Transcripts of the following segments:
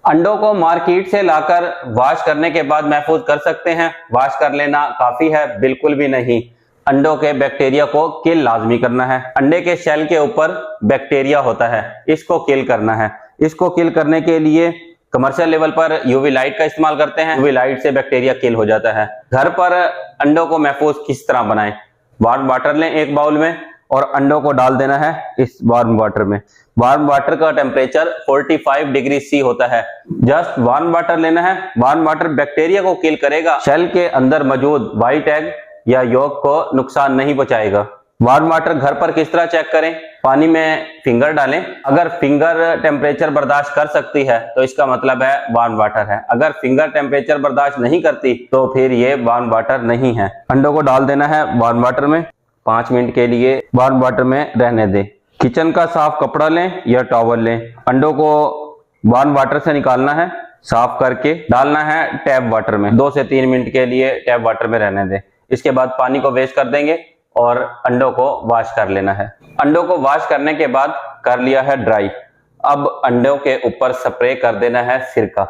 अंडों को मार्केट से लाकर वॉश करने के बाद महफूज कर सकते हैं? वॉश कर लेना काफी है? बिल्कुल भी नहीं। अंडों के बैक्टीरिया को किल लाजमी करना है। अंडे के शेल के ऊपर बैक्टीरिया होता है, इसको किल करना है। इसको किल करने के लिए कमर्शियल लेवल पर यूवी लाइट का इस्तेमाल करते हैं। यूवी लाइट से बैक्टीरिया किल हो जाता है। घर पर अंडों को महफूज किस तरह बनाएं? वार्म वाटर लें एक बाउल में और अंडों को डाल देना है इस वार्म वाटर में। वार्म वाटर का टेम्परेचर 45 डिग्री सी होता है। जस्ट वार्म वाटर लेना है। वार्म वाटर बैक्टीरिया को किल करेगा, शेल के अंदर मौजूद व्हाइट एग या यॉक को नुकसान नहीं पहुंचाएगा। वार्म वाटर घर पर किस तरह चेक करें? पानी में फिंगर डालें। अगर फिंगर टेम्परेचर बर्दाश्त कर सकती है तो इसका मतलब है वार्म वाटर है। अगर फिंगर टेम्परेचर बर्दाश्त नहीं करती तो फिर ये वार्म वाटर नहीं है। अंडों को डाल देना है वार्म वाटर में, 5 मिनट के लिए वार्म वाटर में रहने दें। किचन का साफ कपड़ा लें या टॉवल लें। अंडों को वार्म वाटर से निकालना है, साफ करके डालना है टैप वाटर में। 2 से 3 मिनट के लिए टैप वाटर में रहने दें। इसके बाद पानी को वेस्ट कर देंगे और अंडों को वॉश कर लेना है। अंडों को वॉश करने के बाद कर लिया है ड्राई। अब अंडों के ऊपर स्प्रे कर देना है सिरका।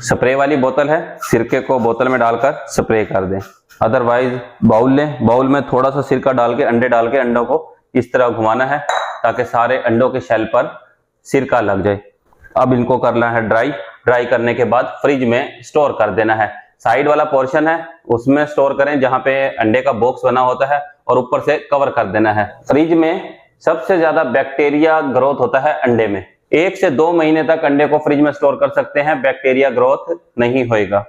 स्प्रे वाली बोतल है, सिरके को बोतल में डालकर स्प्रे कर दें। अदरवाइज बाउल लें, बाउल में थोड़ा सा सिरका डाल के अंडों को इस तरह घुमाना है ताकि सारे अंडों के शेल पर सिरका लग जाए। अब इनको करना है ड्राई। ड्राई करने के बाद फ्रिज में स्टोर कर देना है। साइड वाला पोर्शन है उसमें स्टोर करें जहां पे अंडे का बॉक्स बना होता है और ऊपर से कवर कर देना है। फ्रिज में सबसे ज्यादा बैक्टीरिया ग्रोथ होता है अंडे में। 1 से 2 महीने तक अंडे को फ्रिज में स्टोर कर सकते हैं, बैक्टीरिया ग्रोथ नहीं होएगा।